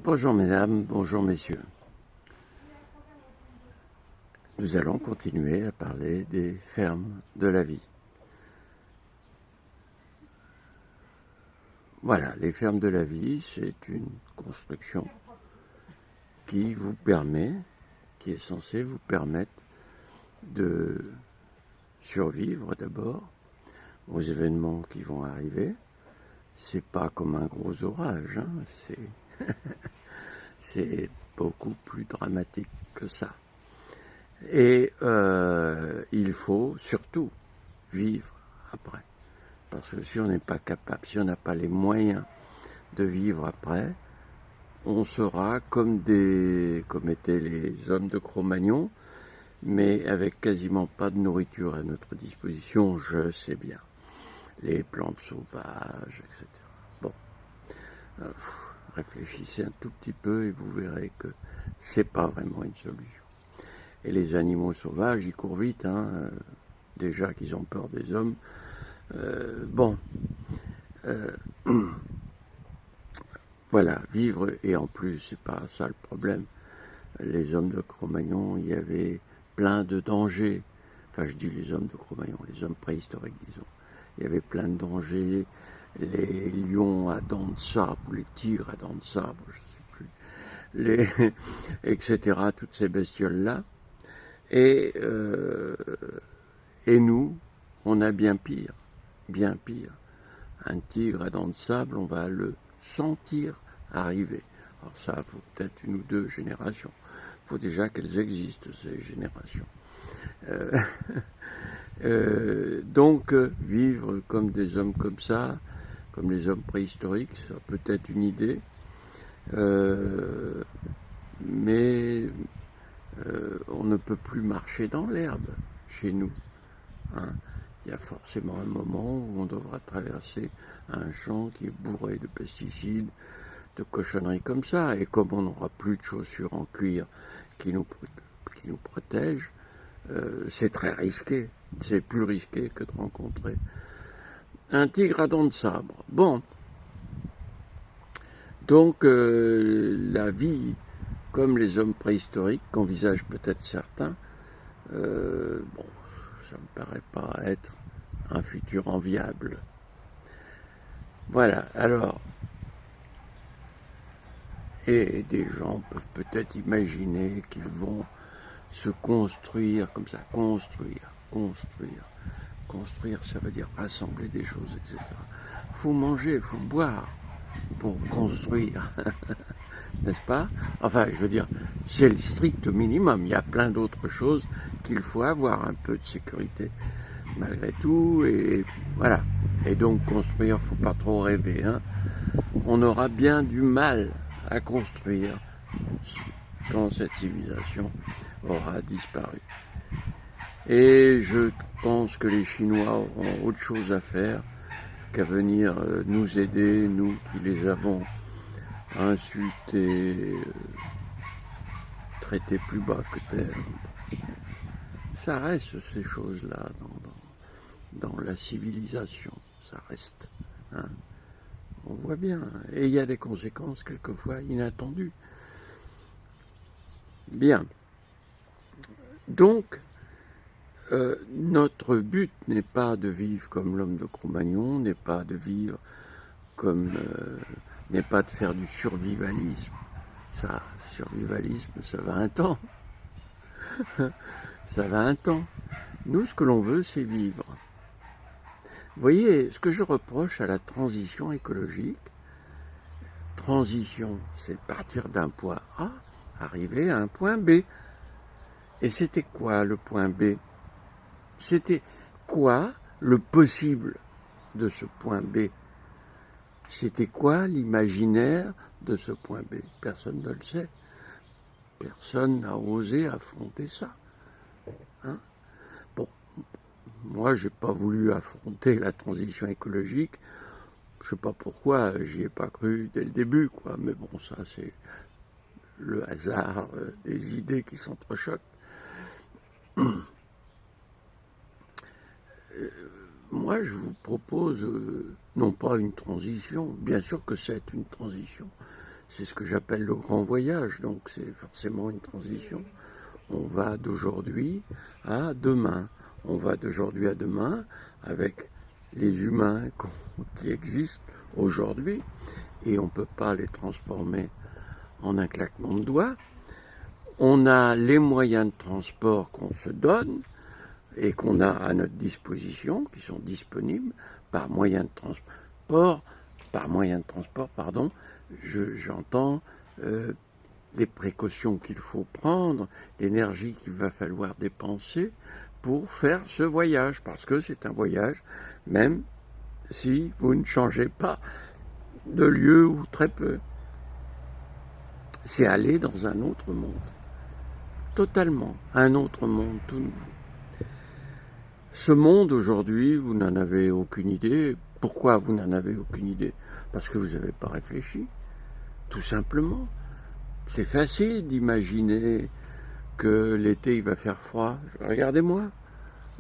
Bonjour mesdames, bonjour messieurs. Nous allons continuer à parler des fermes de la vie. Voilà, les fermes de la vie, c'est une construction qui vous permet, qui est censée vous permettre de survivre d'abord aux événements qui vont arriver. C'est pas comme un gros orage, hein, c'est beaucoup plus dramatique que ça. Et il faut surtout vivre après. Parce que si on n'est pas capable, si on n'a pas les moyens de vivre après, on sera comme étaient les hommes de Cro-Magnon, mais avec quasiment pas de nourriture à notre disposition, je sais bien. Les plantes sauvages, etc. Bon, réfléchissez un tout petit peu et vous verrez que c'est pas vraiment une solution. Et les animaux sauvages, ils courent vite, déjà qu'ils ont peur des hommes. Voilà, vivre, et en plus, c'est pas ça le problème. Les hommes de Cro-Magnon, il y avait plein de dangers. Enfin, je dis les hommes de Cro-Magnon, les hommes préhistoriques, disons. Il y avait plein de dangers. Les lions à dents de sabre, ou les tigres à dents de sabre, je sais plus, etc., toutes ces bestioles-là. Et nous, on a bien pire, bien pire. Un tigre à dents de sable, on va le sentir arriver. Alors ça, il faut peut-être une ou deux générations. Il faut déjà qu'elles existent, ces générations. Donc, vivre comme des hommes comme ça, comme les hommes préhistoriques, ça peut être une idée. Mais on ne peut plus marcher dans l'herbe chez nous. Il y a forcément un moment où on devra traverser un champ qui est bourré de pesticides, de cochonneries comme ça. Et comme on n'aura plus de chaussures en cuir qui nous protègent, c'est très risqué. C'est plus risqué que de rencontrer un tigre à dents de sabre. Bon, donc la vie, comme les hommes préhistoriques, qu'envisagent peut-être certains, bon, ça me paraît pas être un futur enviable. Voilà, alors, et des gens peuvent peut-être imaginer qu'ils vont se construire comme ça, construire. Construire, ça veut dire rassembler des choses, etc. Faut manger, faut boire pour construire, n'est-ce pas? Enfin, je veux dire, c'est le strict minimum. Il y a plein d'autres choses qu'il faut avoir, un peu de sécurité malgré tout, et voilà. Et donc construire, faut pas trop rêver, On aura bien du mal à construire quand cette civilisation aura disparu. Et je pense que les Chinois auront autre chose à faire qu'à venir nous aider, nous qui les avons insultés, traités plus bas que terre. Ça reste ces choses-là dans la civilisation, ça reste. On voit bien. Et il y a des conséquences quelquefois inattendues. Bien. Donc, notre but n'est pas de vivre comme l'homme de Cro-Magnon, n'est pas de vivre comme... n'est pas de faire du survivalisme. Ça, survivalisme, ça va un temps. Ça va un temps. Nous, ce que l'on veut, c'est vivre. Vous voyez, ce que je reproche à la transition écologique, transition, c'est partir d'un point A, arriver à un point B. Et c'était quoi le point B? C'était quoi le possible de ce point B? C'était quoi l'imaginaire de ce point B? Personne ne le sait. Personne n'a osé affronter ça. Bon, moi, j'ai pas voulu affronter la transition écologique. Je sais pas pourquoi, j'y ai pas cru dès le début, quoi. Mais bon, ça, c'est le hasard des idées qui s'entrechoquent. Moi, je vous propose non pas une transition, bien sûr que c'est une transition, c'est ce que j'appelle le grand voyage, donc c'est forcément une transition. On va d'aujourd'hui à demain. On va d'aujourd'hui à demain avec les humains qui existent aujourd'hui et on ne peut pas les transformer en un claquement de doigts. On a les moyens de transport qu'on se donne et qu'on a à notre disposition, qui sont disponibles par moyen de transport. J'entends les précautions qu'il faut prendre, l'énergie qu'il va falloir dépenser pour faire ce voyage, parce que c'est un voyage, même si vous ne changez pas de lieu ou très peu. C'est aller dans un autre monde, totalement, un autre monde tout nouveau. Ce monde aujourd'hui, vous n'en avez aucune idée. Pourquoi vous n'en avez aucune idée? Parce que vous n'avez pas réfléchi, tout simplement. C'est facile d'imaginer que l'été il va faire froid. Regardez-moi,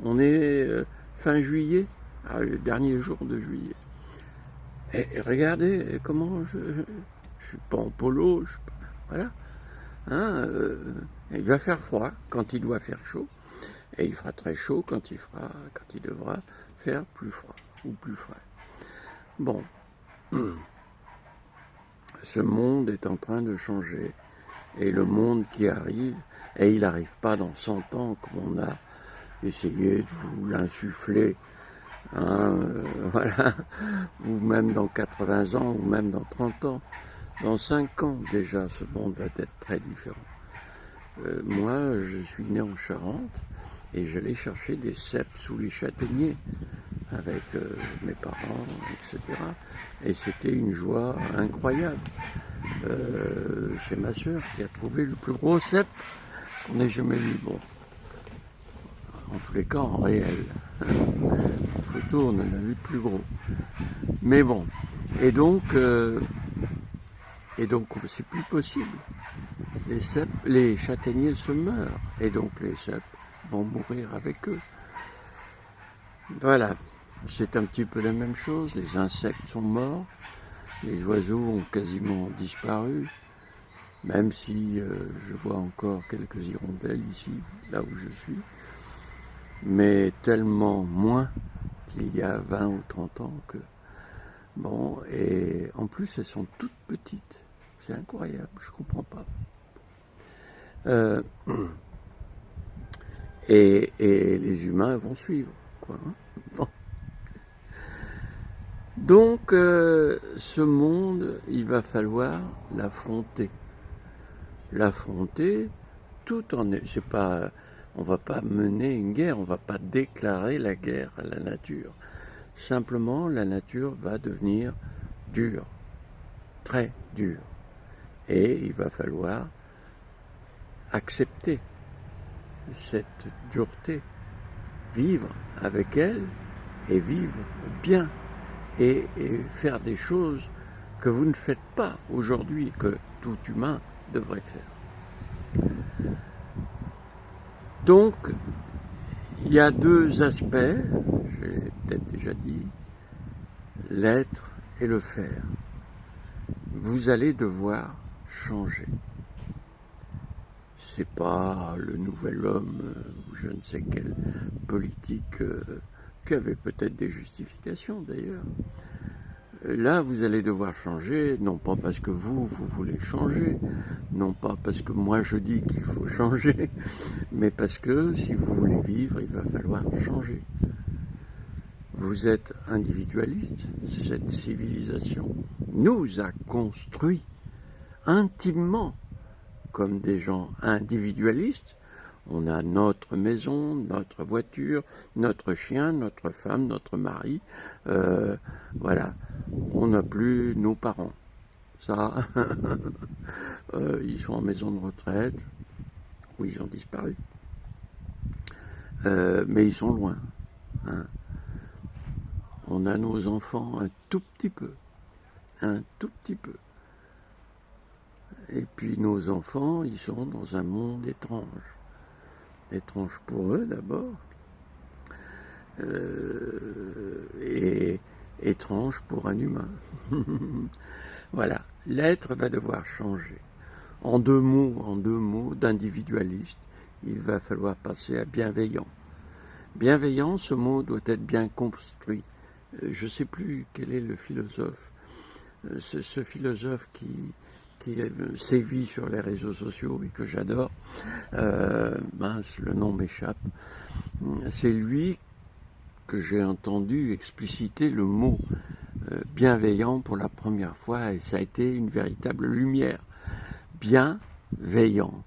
on est fin juillet, le dernier jour de juillet. Et regardez comment je suis pas en polo, voilà. Hein, il va faire froid quand il doit faire chaud, et il fera très chaud quand il devra faire plus froid ou plus frais. Bon, ce monde est en train de changer, et le monde qui arrive, et il n'arrive pas dans 100 ans comme on a essayé de vous l'insuffler, hein, voilà, ou même dans 80 ans, ou même dans 30 ans. Dans 5 ans déjà, ce monde va être très différent. Moi, je suis né en Charente et j'allais chercher des cèpes sous les châtaigniers avec mes parents, etc. Et c'était une joie incroyable. C'est ma sœur qui a trouvé le plus gros cèpe qu'on ait jamais vu. Bon, en tous les cas, en réel. En photo, on en a vu plus gros. Mais bon, et donc c'est plus possible. Les châtaigniers se meurent, et donc les cèpes vont mourir avec eux. Voilà, c'est un petit peu la même chose, les insectes sont morts, les oiseaux ont quasiment disparu, même si je vois encore quelques hirondelles ici, là où je suis, mais tellement moins qu'il y a 20 ou 30 ans que... Bon, et en plus elles sont toutes petites, c'est incroyable, je comprends pas. Et les humains vont suivre, quoi. Hein, bon. Donc, ce monde, il va falloir l'affronter. L'affronter, tout en... C'est pas... On va pas mener une guerre, on va pas déclarer la guerre à la nature. Simplement, la nature va devenir dure, très dure. Et il va falloir accepter cette dureté, vivre avec elle et vivre bien et faire des choses que vous ne faites pas aujourd'hui, que tout humain devrait faire. Donc, il y a deux aspects, j'ai peut-être déjà dit, l'être et le faire. Vous allez devoir changer. C'est pas le nouvel homme ou je ne sais quelle politique qui avait peut-être des justifications d'ailleurs. Là, vous allez devoir changer, non pas parce que vous voulez changer, non pas parce que moi je dis qu'il faut changer, mais parce que si vous voulez vivre, il va falloir changer. Vous êtes individualiste, cette civilisation nous a construits intimement comme des gens individualistes. On a notre maison, notre voiture, notre chien, notre femme, notre mari. Voilà. On n'a plus nos parents. Ça, ils sont en maison de retraite, ou ils ont disparu. Mais ils sont loin. Hein. On a nos enfants un tout petit peu. Un tout petit peu. Et puis nos enfants, ils sont dans un monde étrange. Étrange pour eux d'abord, et étrange pour un humain. Voilà. l'être va devoir changer. En deux mots d'individualiste, il va falloir passer à bienveillant. Bienveillant, ce mot doit être bien construit. Je ne sais plus quel est le philosophe, ce philosophe qui sévit sur les réseaux sociaux et que j'adore, mince, le nom m'échappe, c'est lui que j'ai entendu expliciter le mot bienveillant pour la première fois, et ça a été une véritable lumière. Bienveillant.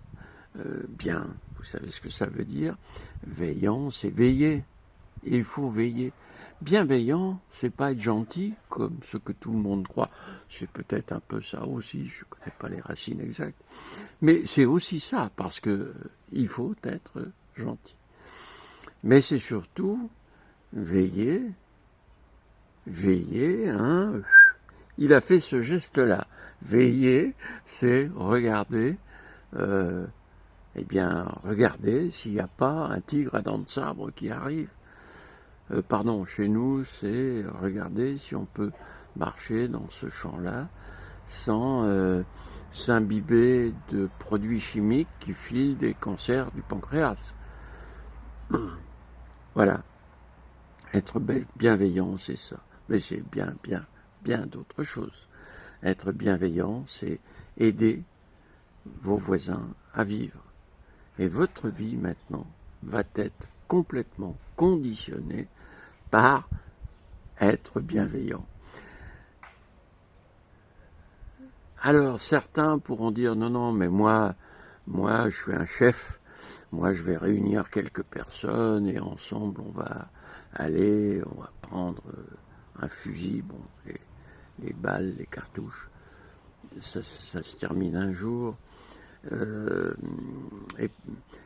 Bien, vous savez ce que ça veut dire. Veillant, c'est veiller. Il faut veiller. Bienveillant, c'est pas être gentil, comme ce que tout le monde croit. C'est peut-être un peu ça aussi, je connais pas les racines exactes. Mais c'est aussi ça, parce que il faut être gentil. Mais c'est surtout veiller, hein. Il a fait ce geste-là. Veiller, c'est regarder, eh bien, regardez s'il n'y a pas un tigre à dents de sabre qui arrive. Pardon, chez nous, c'est regarder si on peut marcher dans ce champ-là sans s'imbiber de produits chimiques qui filent des cancers du pancréas. Voilà. Être bienveillant, c'est ça. Mais c'est bien d'autres choses. Être bienveillant, c'est aider vos voisins à vivre. Et votre vie maintenant va être complètement conditionnée par être bienveillant. Alors certains pourront dire non, mais moi je suis un chef, moi je vais réunir quelques personnes et ensemble on va prendre un fusil, bon, les balles, les cartouches, ça se termine un jour.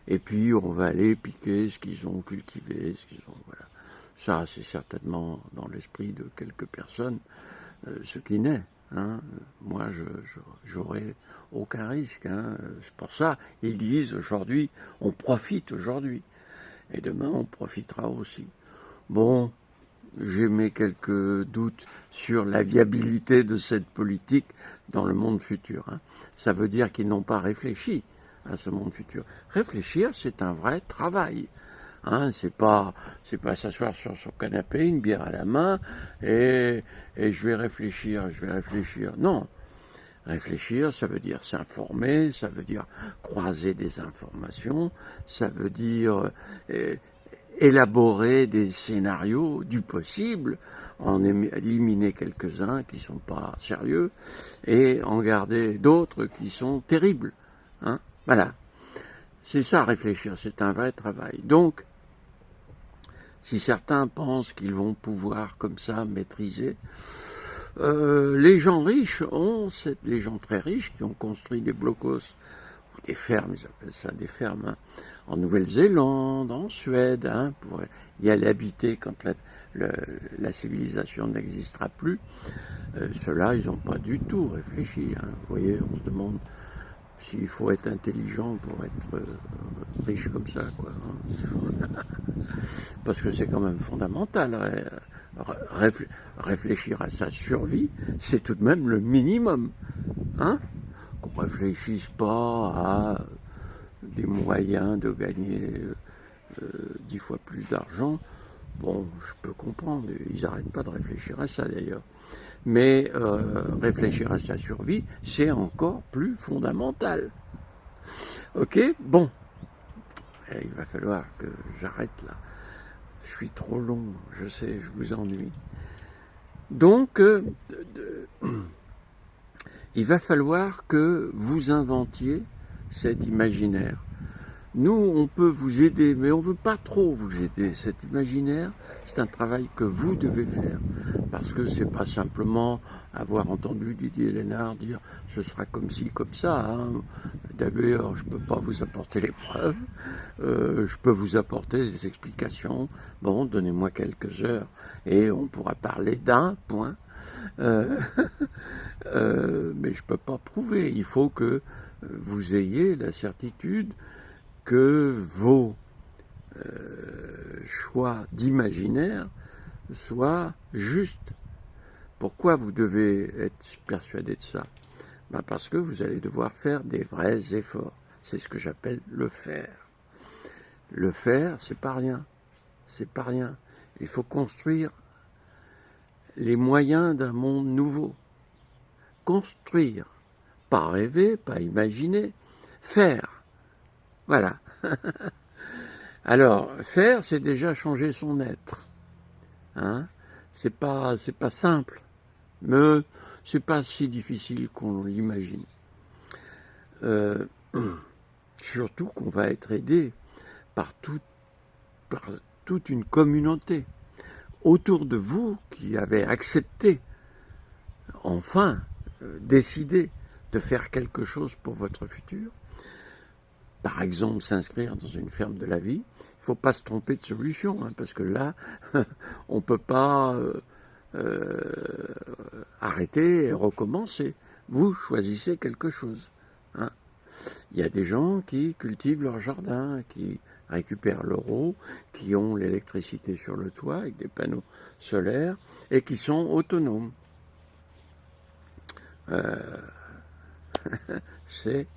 Et puis on va aller piquer ce qu'ils ont cultivé, voilà. Ça, c'est certainement dans l'esprit de quelques personnes ce qui naît. Hein. Moi, j'aurais aucun risque. Hein. C'est pour ça, ils disent aujourd'hui, on profite aujourd'hui. Et demain, on profitera aussi. Bon, j'ai mis quelques doutes sur la viabilité de cette politique dans le monde futur. Hein. Ça veut dire qu'ils n'ont pas réfléchi à ce monde futur. Réfléchir, c'est un vrai travail. Hein, c'est pas s'asseoir sur son canapé, une bière à la main, et je vais réfléchir. Non. Réfléchir, ça veut dire s'informer, ça veut dire croiser des informations, ça veut dire élaborer des scénarios du possible, en éliminer quelques-uns qui sont pas sérieux, et en garder d'autres qui sont terribles. Hein, voilà. C'est ça, réfléchir, c'est un vrai travail. Donc, si certains pensent qu'ils vont pouvoir comme ça maîtriser, les gens riches les gens très riches qui ont construit des blocos ou des fermes, ils appellent ça des fermes, hein, en Nouvelle-Zélande, en Suède, hein, pour y aller habiter quand la civilisation n'existera plus. Ceux-là, ils n'ont pas du tout réfléchi. Hein. Vous voyez, on se demande s'il faut être intelligent pour être riche comme ça, quoi. Hein. Parce que c'est quand même fondamental. Réfléchir à sa survie, c'est tout de même le minimum. Hein, qu'on ne réfléchisse pas à des moyens de gagner 10 fois plus d'argent. Bon, je peux comprendre, ils n'arrêtent pas de réfléchir à ça d'ailleurs. Mais réfléchir à sa survie, c'est encore plus fondamental. Ok, bon. Et il va falloir que j'arrête là. Je suis trop long, je sais, je vous ennuie. Donc, il va falloir que vous inventiez cet imaginaire. Nous, on peut vous aider, mais on ne veut pas trop vous aider. Cet imaginaire, c'est un travail que vous devez faire. Parce que c'est pas simplement avoir entendu Didier Lénard dire « ce sera comme ci, comme ça hein. ». D'ailleurs, je ne peux pas vous apporter les preuves. Je peux vous apporter des explications. Bon, donnez-moi quelques heures et on pourra parler d'un point. Mais je ne peux pas prouver. Il faut que vous ayez la certitude que vos choix d'imaginaire soient justes. Pourquoi vous devez être persuadé de ça? Ben parce que vous allez devoir faire des vrais efforts. C'est ce que j'appelle le faire. Le faire, c'est pas rien. C'est pas rien. Il faut construire les moyens d'un monde nouveau. Construire. Pas rêver, pas imaginer. Faire. Voilà. Alors, faire, c'est déjà changer son être. Hein? C'est pas simple. Mais c'est pas si difficile qu'on l'imagine. Surtout qu'on va être aidé par toute une communauté autour de vous qui avez accepté, enfin, décidé de faire quelque chose pour votre futur. Par exemple, s'inscrire dans une ferme de la vie. Il ne faut pas se tromper de solution, hein, parce que là, on ne peut pas arrêter et recommencer. Vous choisissez quelque chose. Hein. Il y a des gens qui cultivent leur jardin, qui récupèrent leur eau, qui ont l'électricité sur le toit avec des panneaux solaires et qui sont autonomes. C'est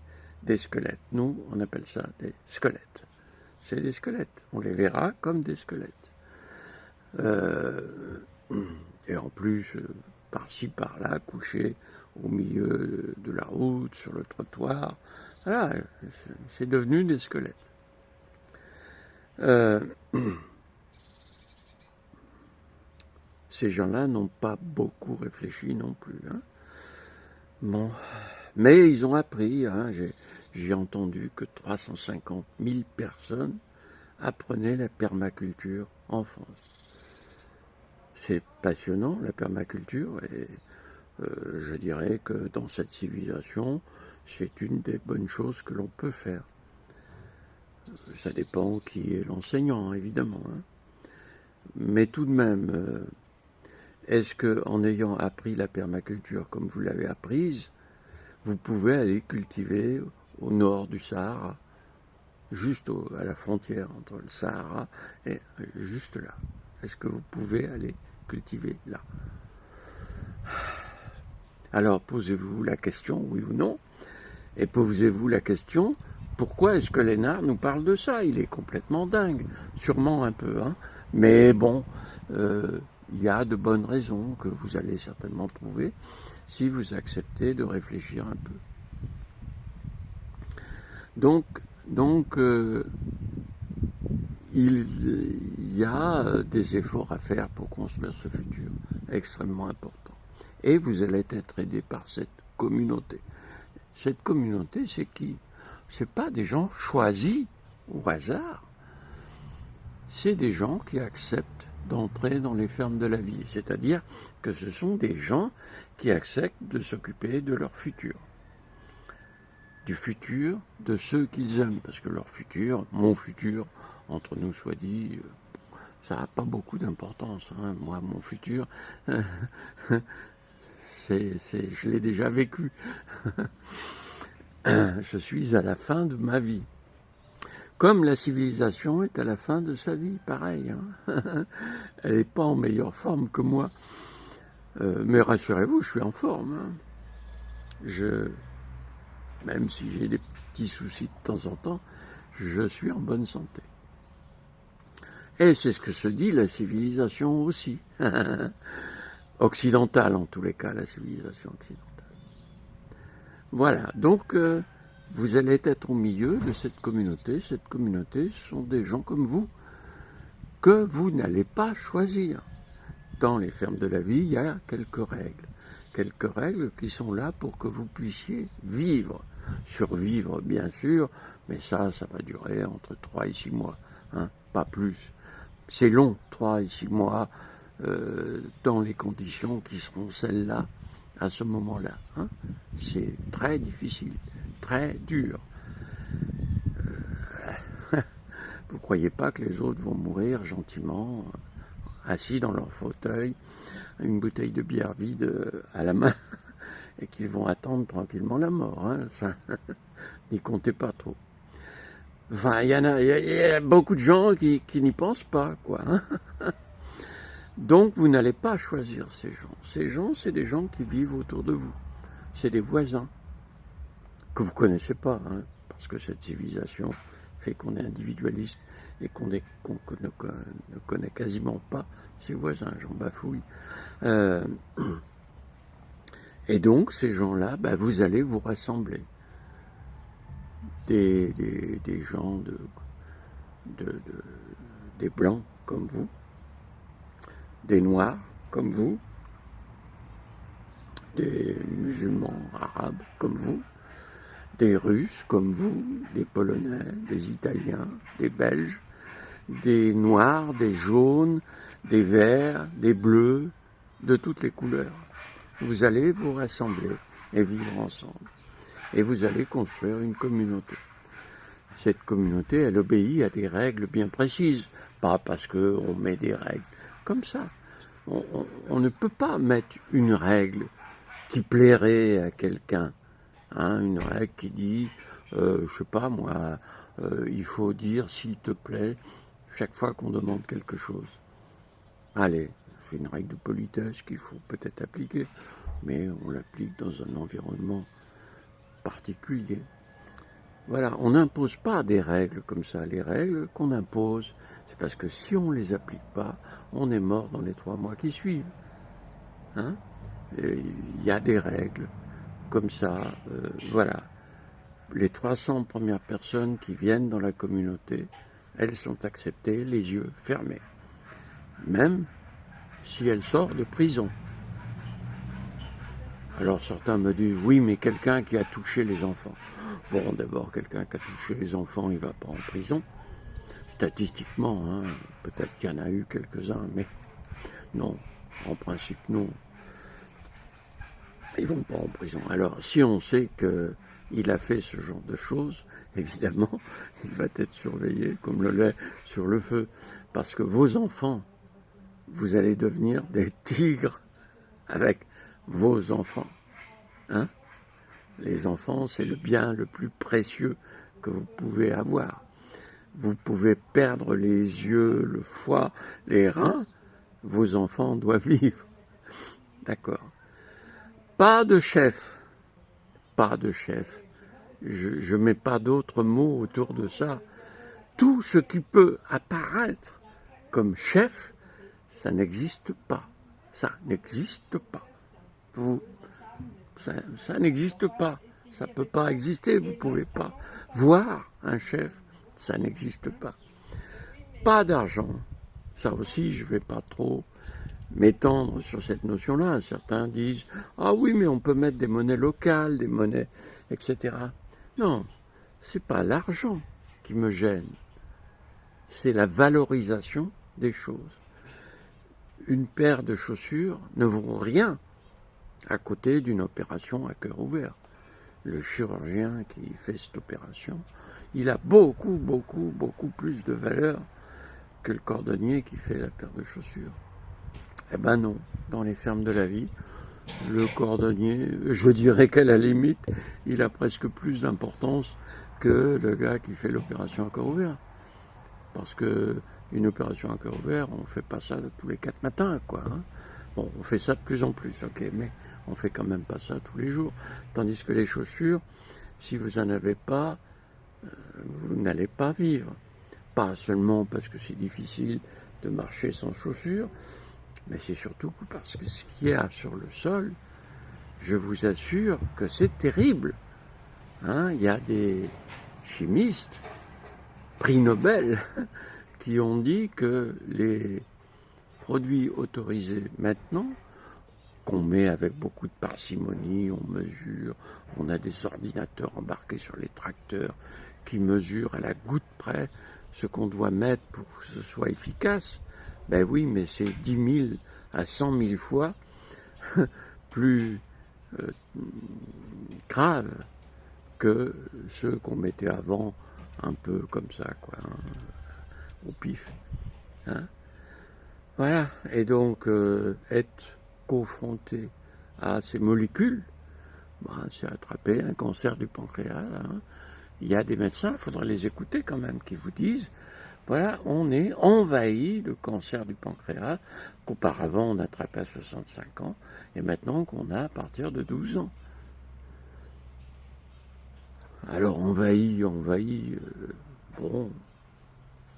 des squelettes. Nous, on appelle ça des squelettes. C'est des squelettes. On les verra comme des squelettes. Et en plus, par-ci, par-là, couchés au milieu de la route, sur le trottoir. Voilà, c'est devenu des squelettes. Ces gens-là n'ont pas beaucoup réfléchi non plus. Hein. Bon. Mais ils ont appris. Hein. J'ai entendu que 350 000 personnes apprenaient la permaculture en France. C'est passionnant, la permaculture, et je dirais que dans cette civilisation, c'est une des bonnes choses que l'on peut faire. Ça dépend qui est l'enseignant, évidemment. Hein. Mais tout de même, est-ce qu'en ayant appris la permaculture comme vous l'avez apprise, vous pouvez aller cultiver au nord du Sahara, juste à la frontière entre le Sahara et juste là? Est-ce que vous pouvez aller cultiver là? Alors posez-vous la question, oui ou non, et posez-vous la question, pourquoi est-ce que Lénard nous parle de ça? Il est complètement dingue, sûrement un peu, hein, mais bon, il y a de bonnes raisons que vous allez certainement trouver si vous acceptez de réfléchir un peu. Donc il y a des efforts à faire pour construire ce futur extrêmement important. Et vous allez être aidé par cette communauté. Cette communauté, c'est qui? C'est pas des gens choisis au hasard. C'est des gens qui acceptent d'entrer dans les fermes de la vie. C'est-à-dire que ce sont des gens qui acceptent de s'occuper de leur futur. Du futur de ceux qu'ils aiment. Parce que leur futur, mon futur, entre nous soit dit, ça n'a pas beaucoup d'importance. Hein. Moi, mon futur, je l'ai déjà vécu. Je suis à la fin de ma vie. Comme la civilisation est à la fin de sa vie, pareil. Hein. Elle n'est pas en meilleure forme que moi. Mais rassurez-vous, je suis en forme. Hein. Même si j'ai des petits soucis de temps en temps, je suis en bonne santé. Et c'est ce que se dit la civilisation aussi. Occidentale en tous les cas, la civilisation occidentale. Voilà, donc vous allez être au milieu de cette communauté. Cette communauté, ce sont des gens comme vous, que vous n'allez pas choisir. Dans les fermes de la vie, il y a quelques règles qui sont là pour que vous puissiez vivre. Survivre, bien sûr, mais ça va durer entre 3 et 6 mois, hein, pas plus. C'est long, 3 et 6 mois, dans les conditions qui seront celles-là, à ce moment-là. Hein. C'est très difficile, très dur. Vous ne croyez pas que les autres vont mourir gentiment, assis dans leur fauteuil, une bouteille de bière vide à la main, et qu'ils vont attendre tranquillement la mort. Hein. Enfin, n'y comptez pas trop. Enfin, il y a beaucoup de gens qui n'y pensent pas, quoi. Hein. Donc, vous n'allez pas choisir ces gens. Ces gens, c'est des gens qui vivent autour de vous. C'est des voisins. que vous ne connaissez pas, hein, parce que cette civilisation fait qu'on est individualiste et qu'on ne connaît quasiment pas ses voisins, j'en bafouille. Et donc, ces gens-là, bah, vous allez vous rassembler. Des gens, des blancs comme vous, des noirs comme vous, des musulmans arabes comme vous, des Russes comme vous, des Polonais, des Italiens, des Belges, des noirs, des jaunes, des verts, des bleus, de toutes les couleurs. Vous allez vous rassembler et vivre ensemble. Et vous allez construire une communauté. Cette communauté, elle obéit à des règles bien précises, pas parce qu'on met des règles comme ça. On ne peut pas mettre une règle qui plairait à quelqu'un. Hein, une règle qui dit, je sais pas moi, il faut dire s'il te plaît chaque fois qu'on demande quelque chose. Allez, c'est une règle de politesse qu'il faut peut-être appliquer, mais on l'applique dans un environnement particulier. Voilà, on n'impose pas des règles comme ça. Les règles qu'on impose, c'est parce que si on ne les applique pas, on est mort dans les 3 mois qui suivent. Hein? Il y a des règles comme ça, voilà. Les 300 premières personnes qui viennent dans la communauté, elles sont acceptées les yeux fermés. Même si elles sortent de prison. Alors certains me disent, oui, mais quelqu'un qui a touché les enfants. Bon, d'abord, quelqu'un qui a touché les enfants, il ne va pas en prison. Statistiquement, hein, peut-être qu'il y en a eu quelques-uns, mais non, en principe, non. Ils ne vont pas en prison. Alors, si on sait qu'il a fait ce genre de choses, évidemment, il va être surveillé comme le lait sur le feu. Parce que vos enfants, vous allez devenir des tigres avec vos enfants. Hein? Les enfants, c'est le bien le plus précieux que vous pouvez avoir. Vous pouvez perdre les yeux, le foie, les reins. Vos enfants doivent vivre. D'accord. Pas de chef. Pas de chef. Je ne mets pas d'autres mots autour de ça. Tout ce qui peut apparaître comme chef, ça n'existe pas. Ça n'existe pas. Ça n'existe pas. Ça ne peut pas exister. Vous ne pouvez pas voir un chef. Ça n'existe pas. Pas d'argent. Ça aussi, je ne vais pas trop m'étendre sur cette notion-là. Certains disent « Ah oui, mais on peut mettre des monnaies locales, des monnaies, etc. » Non, ce n'est pas l'argent qui me gêne. C'est la valorisation des choses. Une paire de chaussures ne vaut rien à côté d'une opération à cœur ouvert. Le chirurgien qui fait cette opération, il a beaucoup plus de valeur que le cordonnier qui fait la paire de chaussures. Eh ben non, dans les fermes de la vie, le cordonnier, je dirais qu'à la limite, il a presque plus d'importance que le gars qui fait l'opération à cœur ouvert. Parce que une opération à cœur ouvert, on ne fait pas ça tous les 4 matins, quoi. Hein. Bon, on fait ça de plus en plus, ok, mais on fait quand même pas ça tous les jours. Tandis que les chaussures, si vous n'en avez pas, vous n'allez pas vivre. Pas seulement parce que c'est difficile de marcher sans chaussures, mais c'est surtout parce que ce qu'il y a sur le sol, je vous assure que c'est terrible. Hein, il y a des chimistes, prix Nobel, qui ont dit que les produits autorisés maintenant, qu'on met avec beaucoup de parcimonie, on mesure, on a des ordinateurs embarqués sur les tracteurs qui mesurent à la goutte près ce qu'on doit mettre pour que ce soit efficace. Ben oui, mais c'est 10 000 à 100 000 fois plus grave que ceux qu'on mettait avant, un peu comme ça, quoi, hein, au pif. Hein. Voilà, et donc être confronté à ces molécules, ben, c'est attraper un cancer du pancréas. Hein. Il y a des médecins, il faudrait les écouter quand même, qui vous disent, voilà, on est envahi de cancer du pancréas, qu'auparavant on attrapait à 65 ans, et maintenant qu'on a à partir de 12 ans. Alors envahi, bon,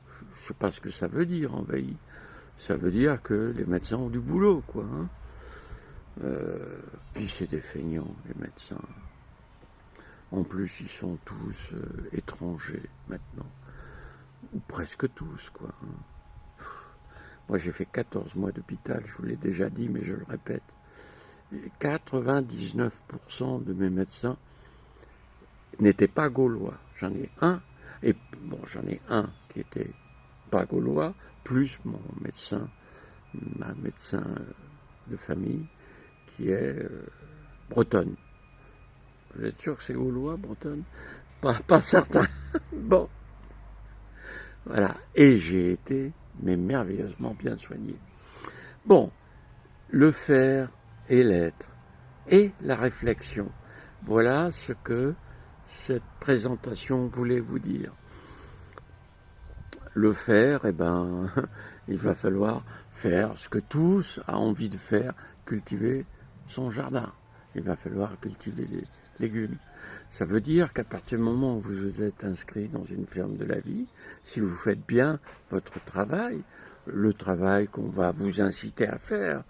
je sais pas ce que ça veut dire, envahi. Ça veut dire que les médecins ont du boulot, quoi. Hein. Puis c'est des feignants, les médecins. En plus, ils sont tous étrangers maintenant. Ou presque tous, quoi. Hein. Moi, j'ai fait 14 mois d'hôpital, je vous l'ai déjà dit, mais je le répète. 99% de mes médecins n'étaient pas gaulois. J'en ai un, et bon, j'en ai un qui était pas gaulois, plus mon médecin, ma médecin de famille, qui est bretonne. Vous êtes sûr que c'est gaulois, bretonne? Pas certain. Bon, voilà. Et j'ai été, mais merveilleusement bien soigné. Bon, le faire et l'être, et la réflexion. Voilà ce que cette présentation voulait vous dire. Le faire, eh ben, il va falloir faire ce que tous a envie de faire, cultiver son jardin. Il va falloir cultiver des légumes. Ça veut dire qu'à partir du moment où vous vous êtes inscrit dans une ferme de la vie, si vous faites bien votre travail, le travail qu'on va vous inciter à faire,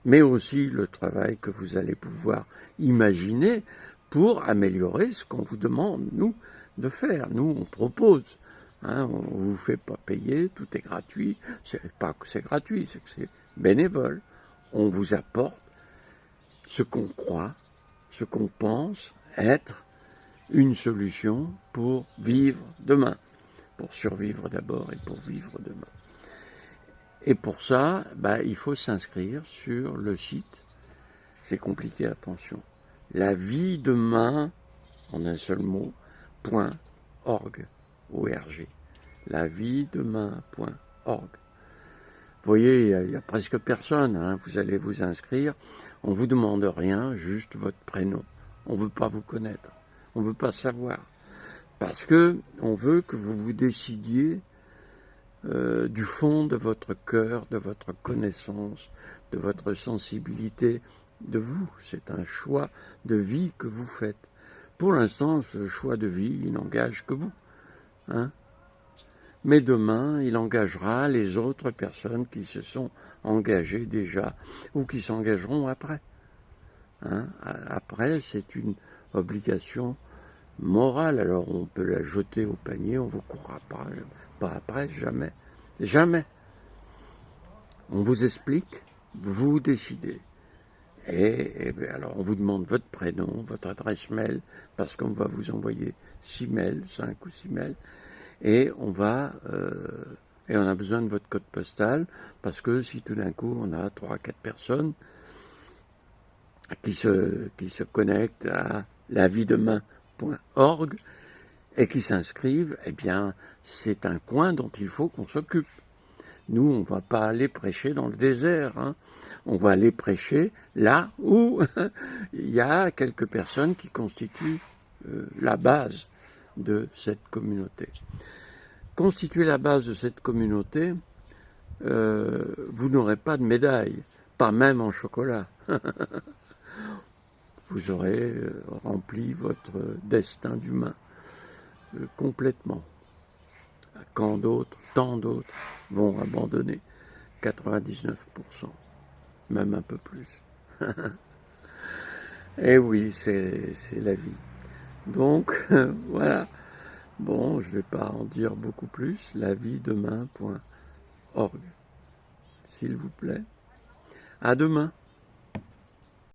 mais aussi le travail que vous allez pouvoir imaginer pour améliorer ce qu'on vous demande, nous, de faire. Nous, on propose. Hein, on ne vous fait pas payer, tout est gratuit. C'est pas que c'est gratuit, c'est que c'est bénévole. On vous apporte ce qu'on croit, ce qu'on pense être une solution pour vivre demain. Pour survivre d'abord et pour vivre demain. Et pour ça, il faut s'inscrire sur le site. C'est compliqué, attention. La vie demain, en un seul mot, .org. O-R-G. laviedemain.org. Vous voyez, il y a presque personne. Hein. Vous allez vous inscrire. On ne vous demande rien, juste votre prénom. On ne veut pas vous connaître. On ne veut pas savoir. Parce que on veut que vous vous décidiez du fond de votre cœur, de votre connaissance, de votre sensibilité, de vous. C'est un choix de vie que vous faites. Pour l'instant, ce choix de vie, il n'engage que vous. Hein? Mais demain, il engagera les autres personnes qui se sont engagées déjà ou qui s'engageront après. Hein? Après, c'est une obligation morale. Alors, on peut la jeter au panier, on ne vous courra pas après, jamais. Jamais. On vous explique, vous décidez. Et alors, on vous demande votre prénom, votre adresse mail, parce qu'on va vous envoyer 6 mails, 5 ou 6 mails. Et on a besoin de votre code postal, parce que si tout d'un coup on a 3-4 personnes qui se connectent à laviedemain.org et qui s'inscrivent, eh bien c'est un coin dont il faut qu'on s'occupe. Nous, on ne va pas aller prêcher dans le désert, hein. On va aller prêcher là où il y a quelques personnes qui constituent la base de cette communauté. Constituer la base de cette communauté, vous n'aurez pas de médaille, pas même en chocolat. Vous aurez rempli votre destin d'humain complètement. Quand d'autres, tant d'autres, vont abandonner, 99%, même un peu plus. Et oui, c'est la vie. Donc, voilà. Bon, je ne vais pas en dire beaucoup plus. laviedemain.org. S'il vous plaît. À demain.